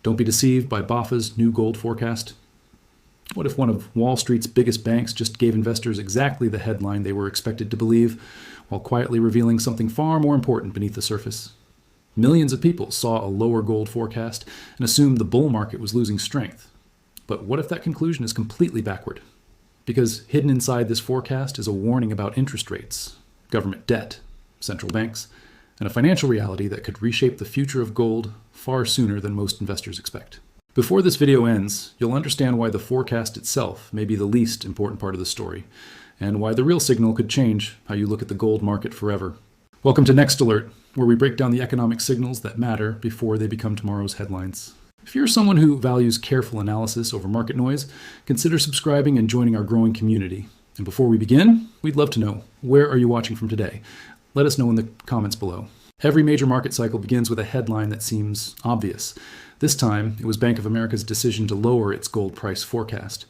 Don't be deceived by BofA's new gold forecast. What if one of Wall Street's biggest banks just gave investors exactly the headline they were expected to believe, while quietly revealing something far more important beneath the surface? Millions of people saw a lower gold forecast and assumed the bull market was losing strength. But what if that conclusion is completely backward? Because hidden inside this forecast is a warning about interest rates, government debt, central banks, and a financial reality that could reshape the future of gold far sooner than most investors expect. Before this video ends, you'll understand why the forecast itself may be the least important part of the story, and why the real signal could change how you look at the gold market forever. Welcome to Next Alert, where we break down the economic signals that matter before they become tomorrow's headlines. If you're someone who values careful analysis over market noise, consider subscribing and joining our growing community. And before we begin, we'd love to know, where are you watching from today? Let us know in the comments below. Every major market cycle begins with a headline that seems obvious. This time, it was Bank of America's decision to lower its gold price forecast.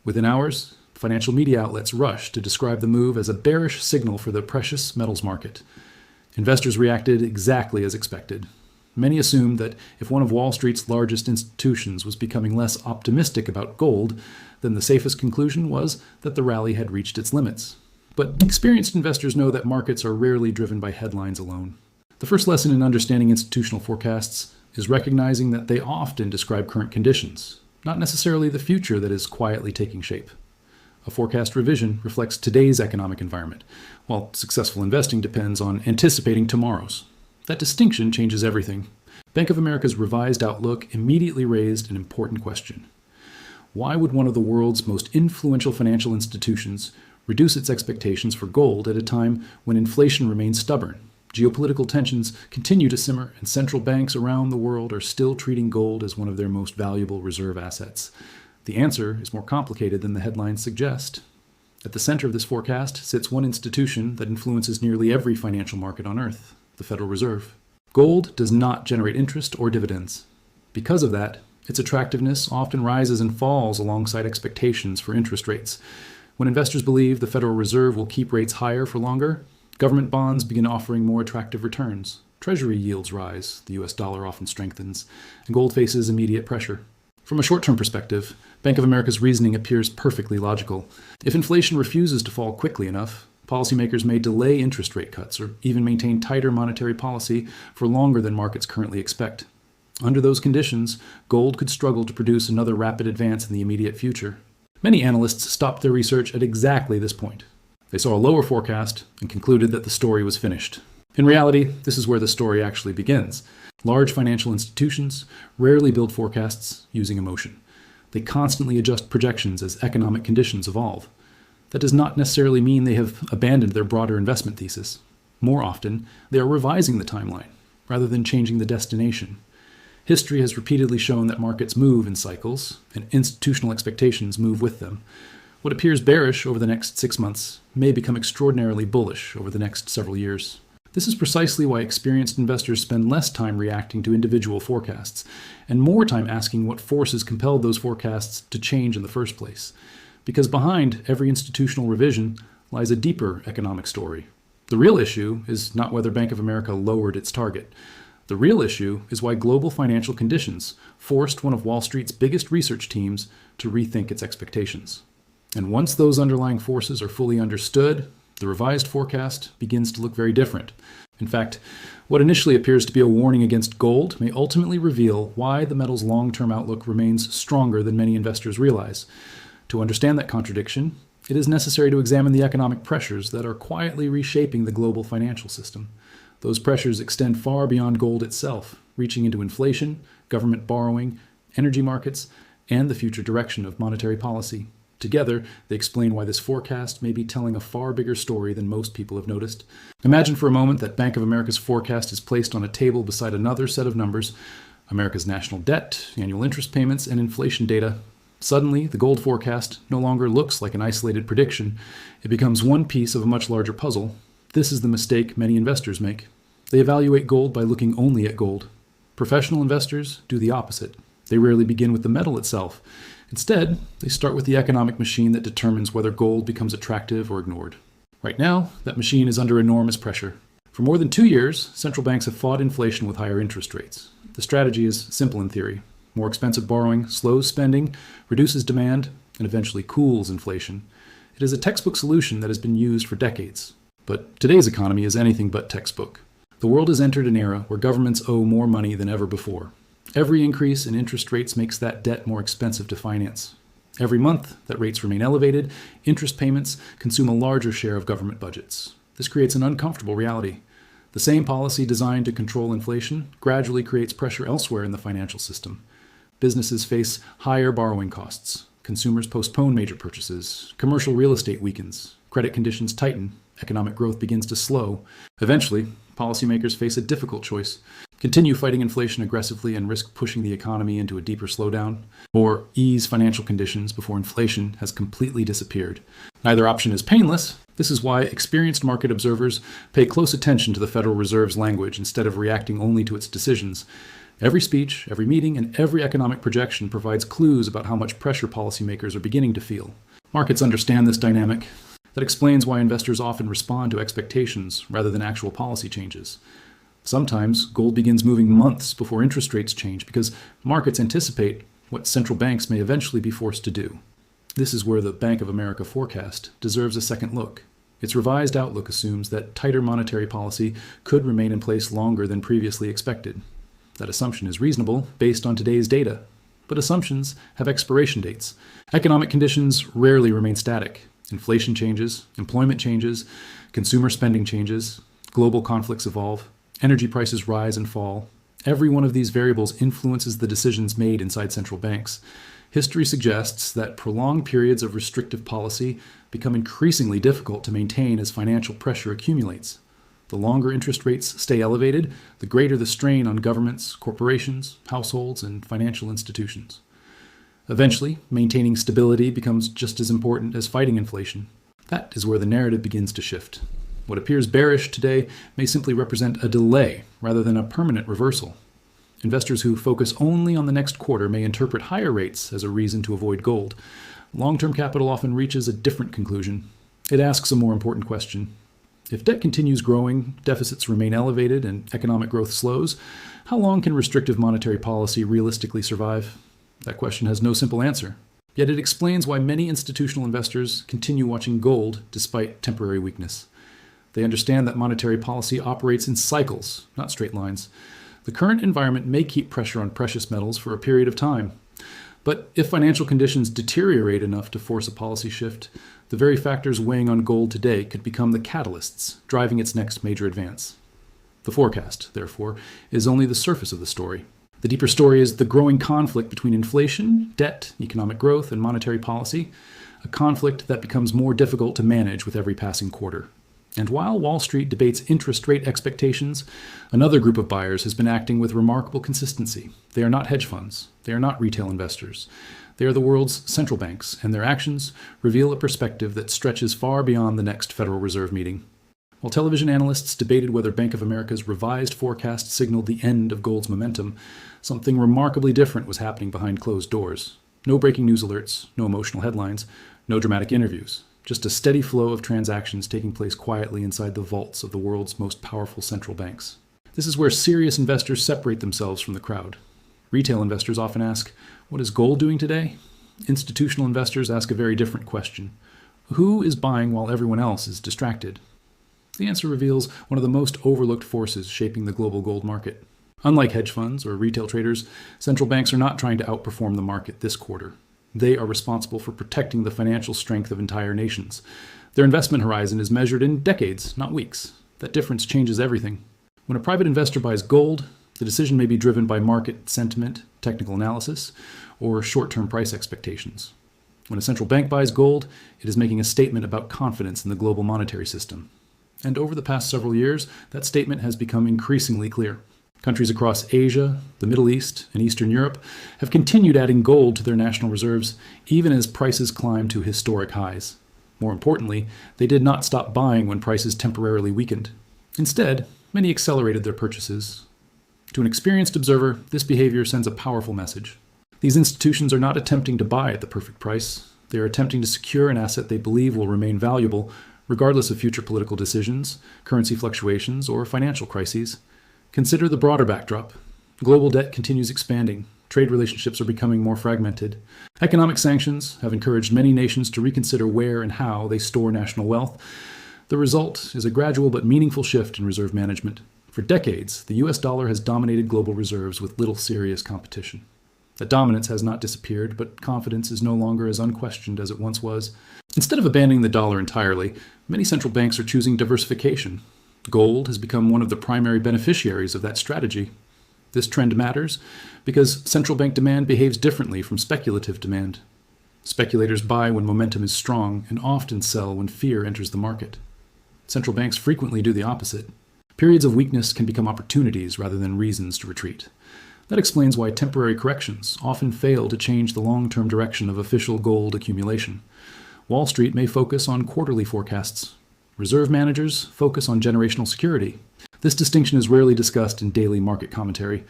Within hours, financial media outlets rushed to describe the move as a bearish signal for the precious metals market. Investors reacted exactly as expected. Many assumed that if one of Wall Street's largest institutions was becoming less optimistic about gold, then the safest conclusion was that the rally had reached its limits. But experienced investors know that markets are rarely driven by headlines alone. The first lesson in understanding institutional forecasts is recognizing that they often describe current conditions, not necessarily the future that is quietly taking shape. A forecast revision reflects today's economic environment, while successful investing depends on anticipating tomorrow's. That distinction changes everything. Bank of America's revised outlook immediately raised an important question. Why would one of the world's most influential financial institutions reduce its expectations for gold at a time when inflation remains stubborn? Geopolitical tensions continue to simmer, and central banks around the world are still treating gold as one of their most valuable reserve assets. The answer is more complicated than the headlines suggest. At the center of this forecast sits one institution that influences nearly every financial market on Earth, the Federal Reserve. Gold does not generate interest or dividends. Because of that, its attractiveness often rises and falls alongside expectations for interest rates. When investors believe the Federal Reserve will keep rates higher for longer, government bonds begin offering more attractive returns. Treasury yields rise, the US dollar often strengthens, and gold faces immediate pressure. From a short-term perspective, Bank of America's reasoning appears perfectly logical. If inflation refuses to fall quickly enough, policymakers may delay interest rate cuts or even maintain tighter monetary policy for longer than markets currently expect. Under those conditions, gold could struggle to produce another rapid advance in the immediate future. Many analysts stopped their research at exactly this point. They saw a lower forecast and concluded that the story was finished. In reality, this is where the story actually begins. Large financial institutions rarely build forecasts using emotion. They constantly adjust projections as economic conditions evolve. That does not necessarily mean they have abandoned their broader investment thesis. More often, they are revising the timeline rather than changing the destination. History has repeatedly shown that markets move in cycles, and institutional expectations move with them. What appears bearish over the next 6 months may become extraordinarily bullish over the next several years. This is precisely why experienced investors spend less time reacting to individual forecasts and more time asking what forces compelled those forecasts to change in the first place. Because behind every institutional revision lies a deeper economic story. The real issue is not whether Bank of America lowered its target. The real issue is why global financial conditions forced one of Wall Street's biggest research teams to rethink its expectations. And once those underlying forces are fully understood, the revised forecast begins to look very different. In fact, what initially appears to be a warning against gold may ultimately reveal why the metal's long-term outlook remains stronger than many investors realize. To understand that contradiction, it is necessary to examine the economic pressures that are quietly reshaping the global financial system. Those pressures extend far beyond gold itself, reaching into inflation, government borrowing, energy markets, and the future direction of monetary policy. Together, they explain why this forecast may be telling a far bigger story than most people have noticed. Imagine for a moment that Bank of America's forecast is placed on a table beside another set of numbers: America's national debt, annual interest payments, and inflation data. Suddenly, the gold forecast no longer looks like an isolated prediction. It becomes one piece of a much larger puzzle. This is the mistake many investors make. They evaluate gold by looking only at gold. Professional investors do the opposite. They rarely begin with the metal itself. Instead, they start with the economic machine that determines whether gold becomes attractive or ignored. Right now, that machine is under enormous pressure. For more than 2 years, central banks have fought inflation with higher interest rates. The strategy is simple in theory. More expensive borrowing slows spending, reduces demand, and eventually cools inflation. It is a textbook solution that has been used for decades. But today's economy is anything but textbook. The world has entered an era where governments owe more money than ever before. Every increase in interest rates makes that debt more expensive to finance. Every month that rates remain elevated, interest payments consume a larger share of government budgets. This creates an uncomfortable reality. The same policy designed to control inflation gradually creates pressure elsewhere in the financial system. Businesses face higher borrowing costs. Consumers postpone major purchases. Commercial real estate weakens. Credit conditions tighten. Economic growth begins to slow. Eventually, policymakers face a difficult choice: continue fighting inflation aggressively and risk pushing the economy into a deeper slowdown, or ease financial conditions before inflation has completely disappeared. Neither option is painless. This is why experienced market observers pay close attention to the Federal Reserve's language instead of reacting only to its decisions. Every speech, every meeting, and every economic projection provides clues about how much pressure policymakers are beginning to feel. Markets understand this dynamic. That explains why investors often respond to expectations rather than actual policy changes. Sometimes gold begins moving months before interest rates change because markets anticipate what central banks may eventually be forced to do. This is where the Bank of America forecast deserves a second look. Its revised outlook assumes that tighter monetary policy could remain in place longer than previously expected. That assumption is reasonable based on today's data, but assumptions have expiration dates. Economic conditions rarely remain static. Inflation changes, employment changes, consumer spending changes, global conflicts evolve, energy prices rise and fall. Every one of these variables influences the decisions made inside central banks. History suggests that prolonged periods of restrictive policy become increasingly difficult to maintain as financial pressure accumulates. The longer interest rates stay elevated, the greater the strain on governments, corporations, households, and financial institutions. Eventually, maintaining stability becomes just as important as fighting inflation. That is where the narrative begins to shift. What appears bearish today may simply represent a delay rather than a permanent reversal. Investors who focus only on the next quarter may interpret higher rates as a reason to avoid gold. Long-term capital often reaches a different conclusion. It asks a more important question. If debt continues growing, deficits remain elevated, and economic growth slows, how long can restrictive monetary policy realistically survive? That question has no simple answer. Yet it explains why many institutional investors continue watching gold despite temporary weakness. They understand that monetary policy operates in cycles, not straight lines. The current environment may keep pressure on precious metals for a period of time. But if financial conditions deteriorate enough to force a policy shift, the very factors weighing on gold today could become the catalysts driving its next major advance. The forecast, therefore, is only the surface of the story. The deeper story is the growing conflict between inflation, debt, economic growth, and monetary policy, a conflict that becomes more difficult to manage with every passing quarter. And while Wall Street debates interest rate expectations, another group of buyers has been acting with remarkable consistency. They are not hedge funds. They are not retail investors. They are the world's central banks, and their actions reveal a perspective that stretches far beyond the next Federal Reserve meeting. While television analysts debated whether Bank of America's revised forecast signaled the end of gold's momentum, something remarkably different was happening behind closed doors. No breaking news alerts, no emotional headlines, no dramatic interviews. Just a steady flow of transactions taking place quietly inside the vaults of the world's most powerful central banks. This is where serious investors separate themselves from the crowd. Retail investors often ask, what is gold doing today? Institutional investors ask a very different question. Who is buying while everyone else is distracted? The answer reveals one of the most overlooked forces shaping the global gold market. Unlike hedge funds or retail traders, central banks are not trying to outperform the market this quarter. They are responsible for protecting the financial strength of entire nations. Their investment horizon is measured in decades, not weeks. That difference changes everything. When a private investor buys gold, the decision may be driven by market sentiment, technical analysis, or short-term price expectations. When a central bank buys gold, it is making a statement about confidence in the global monetary system. And over the past several years, that statement has become increasingly clear. Countries across Asia, the Middle East, and Eastern Europe have continued adding gold to their national reserves, even as prices climb to historic highs. More importantly, they did not stop buying when prices temporarily weakened. Instead, many accelerated their purchases. To an experienced observer, this behavior sends a powerful message. These institutions are not attempting to buy at the perfect price. They are attempting to secure an asset they believe will remain valuable, regardless of future political decisions, currency fluctuations, or financial crises. Consider the broader backdrop. Global debt continues expanding. Trade relationships are becoming more fragmented. Economic sanctions have encouraged many nations to reconsider where and how they store national wealth. The result is a gradual but meaningful shift in reserve management. For decades, the US dollar has dominated global reserves with little serious competition. That dominance has not disappeared, but confidence is no longer as unquestioned as it once was. Instead of abandoning the dollar entirely, many central banks are choosing diversification. Gold has become one of the primary beneficiaries of that strategy. This trend matters because central bank demand behaves differently from speculative demand. Speculators buy when momentum is strong and often sell when fear enters the market. Central banks frequently do the opposite. Periods of weakness can become opportunities rather than reasons to retreat. That explains why temporary corrections often fail to change the long-term direction of official gold accumulation. Wall Street may focus on quarterly forecasts. Reserve managers focus on generational security. This distinction is rarely discussed in daily market commentary,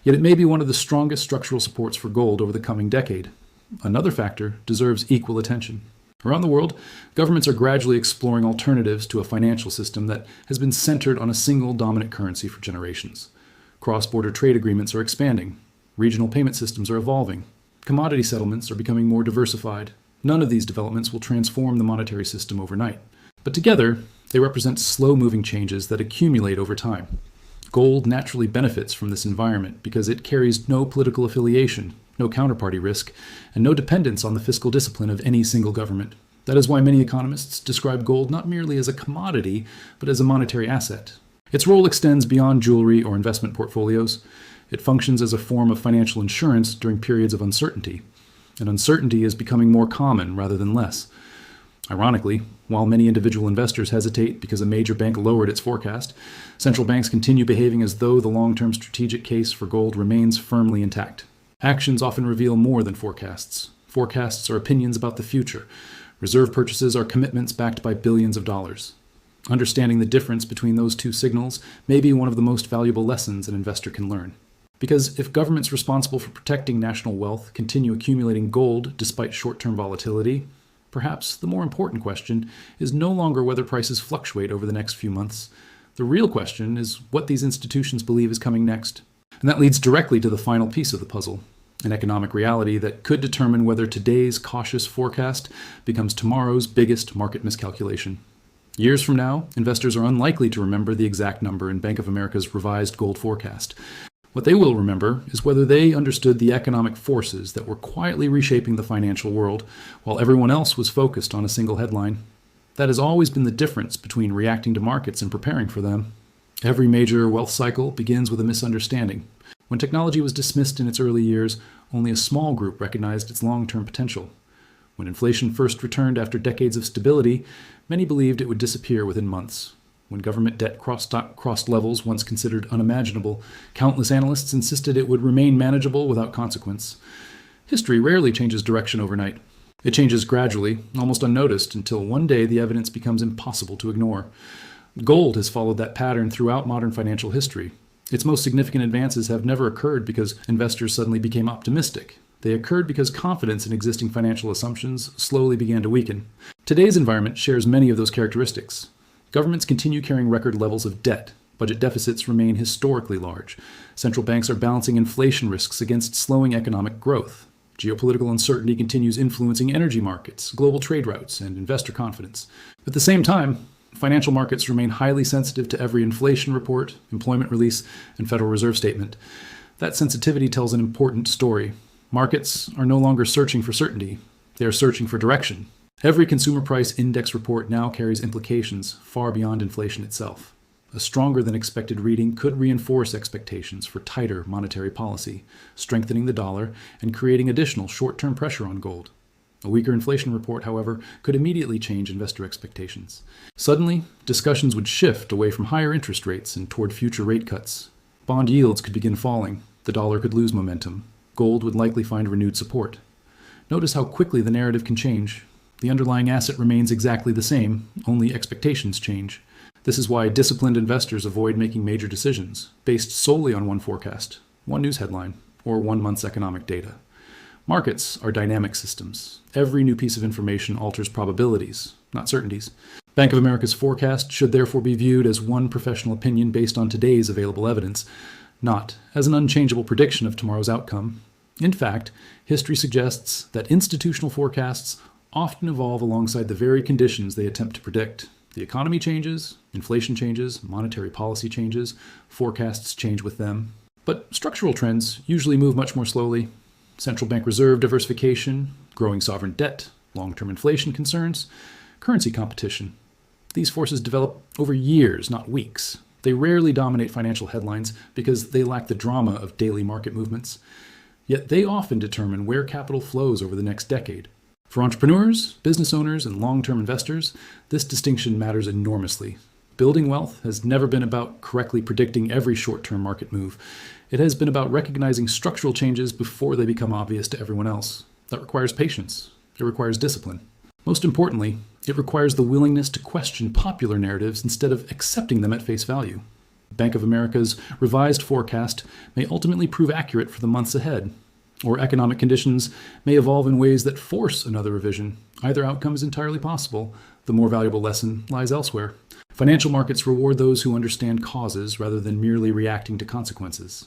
yet it may be one of the strongest structural supports for gold over the coming decade. Another factor deserves equal attention. Around the world, governments are gradually exploring alternatives to a financial system that has been centered on a single dominant currency for generations. Cross-border trade agreements are expanding. Regional payment systems are evolving. Commodity settlements are becoming more diversified. None of these developments will transform the monetary system overnight. But together, they represent slow-moving changes that accumulate over time. Gold naturally benefits from this environment because it carries no political affiliation, no counterparty risk, and no dependence on the fiscal discipline of any single government. That is why many economists describe gold not merely as a commodity, but as a monetary asset. Its role extends beyond jewelry or investment portfolios. It functions as a form of financial insurance during periods of uncertainty. And uncertainty is becoming more common rather than less. Ironically, while many individual investors hesitate because a major bank lowered its forecast, central banks continue behaving as though the long-term strategic case for gold remains firmly intact. Actions often reveal more than forecasts. Forecasts are opinions about the future. Reserve purchases are commitments backed by billions of dollars. Understanding the difference between those two signals may be one of the most valuable lessons an investor can learn. Because if governments responsible for protecting national wealth continue accumulating gold despite short-term volatility, perhaps the more important question is no longer whether prices fluctuate over the next few months. The real question is what these institutions believe is coming next. And that leads directly to the final piece of the puzzle, an economic reality that could determine whether today's cautious forecast becomes tomorrow's biggest market miscalculation. Years from now, investors are unlikely to remember the exact number in Bank of America's revised gold forecast. What they will remember is whether they understood the economic forces that were quietly reshaping the financial world while everyone else was focused on a single headline. That has always been the difference between reacting to markets and preparing for them. Every major wealth cycle begins with a misunderstanding. When technology was dismissed in its early years, only a small group recognized its long-term potential. When inflation first returned after decades of stability, many believed it would disappear within months. When government debt crossed levels once considered unimaginable, countless analysts insisted it would remain manageable without consequence. History rarely changes direction overnight. It changes gradually, almost unnoticed, until one day the evidence becomes impossible to ignore. Gold has followed that pattern throughout modern financial history. Its most significant advances have never occurred because investors suddenly became optimistic. They occurred because confidence in existing financial assumptions slowly began to weaken. Today's environment shares many of those characteristics. Governments continue carrying record levels of debt. Budget deficits remain historically large. Central banks are balancing inflation risks against slowing economic growth. Geopolitical uncertainty continues influencing energy markets, global trade routes, and investor confidence. At the same time, financial markets remain highly sensitive to every inflation report, employment release, and Federal Reserve statement. That sensitivity tells an important story. Markets are no longer searching for certainty. They are searching for direction. Every consumer price index report now carries implications far beyond inflation itself. A stronger than expected reading could reinforce expectations for tighter monetary policy, strengthening the dollar and creating additional short-term pressure on gold. A weaker inflation report, however, could immediately change investor expectations. Suddenly, discussions would shift away from higher interest rates and toward future rate cuts. Bond yields could begin falling. The dollar could lose momentum. Gold would likely find renewed support. Notice how quickly the narrative can change. The underlying asset remains exactly the same, only expectations change. This is why disciplined investors avoid making major decisions based solely on one forecast, one news headline, or 1 month's economic data. Markets are dynamic systems. Every new piece of information alters probabilities, not certainties. Bank of America's forecast should therefore be viewed as one professional opinion based on today's available evidence, not as an unchangeable prediction of tomorrow's outcome. In fact, history suggests that institutional forecasts often evolve alongside the very conditions they attempt to predict. The economy changes, inflation changes, monetary policy changes, forecasts change with them. But structural trends usually move much more slowly. Central bank reserve diversification, growing sovereign debt, long-term inflation concerns, currency competition. These forces develop over years, not weeks. They rarely dominate financial headlines because they lack the drama of daily market movements. Yet they often determine where capital flows over the next decade. For entrepreneurs, business owners, and long-term investors, this distinction matters enormously. Building wealth has never been about correctly predicting every short-term market move. It has been about recognizing structural changes before they become obvious to everyone else. That requires patience. It requires discipline. Most importantly, it requires the willingness to question popular narratives instead of accepting them at face value. Bank of America's revised forecast may ultimately prove accurate for the months ahead, or economic conditions may evolve in ways that force another revision. Either outcome is entirely possible. The more valuable lesson lies elsewhere. Financial markets reward those who understand causes rather than merely reacting to consequences.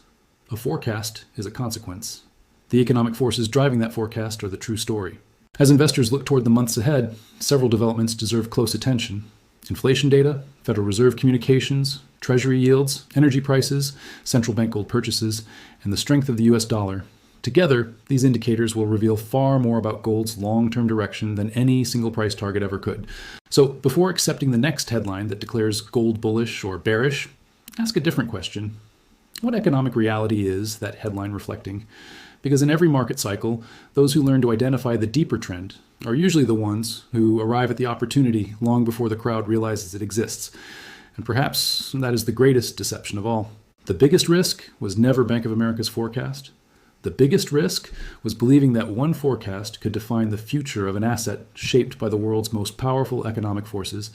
A forecast is a consequence. The economic forces driving that forecast are the true story. As investors look toward the months ahead, several developments deserve close attention. Inflation data, Federal Reserve communications, Treasury yields, energy prices, central bank gold purchases, and the strength of the US dollar. Together, these indicators will reveal far more about gold's long-term direction than any single price target ever could. So before accepting the next headline that declares gold bullish or bearish, ask a different question. What economic reality is that headline reflecting? Because in every market cycle, those who learn to identify the deeper trend are usually the ones who arrive at the opportunity long before the crowd realizes it exists. And perhaps that is the greatest deception of all. The biggest risk was never Bank of America's forecast. The biggest risk was believing that one forecast could define the future of an asset shaped by the world's most powerful economic forces.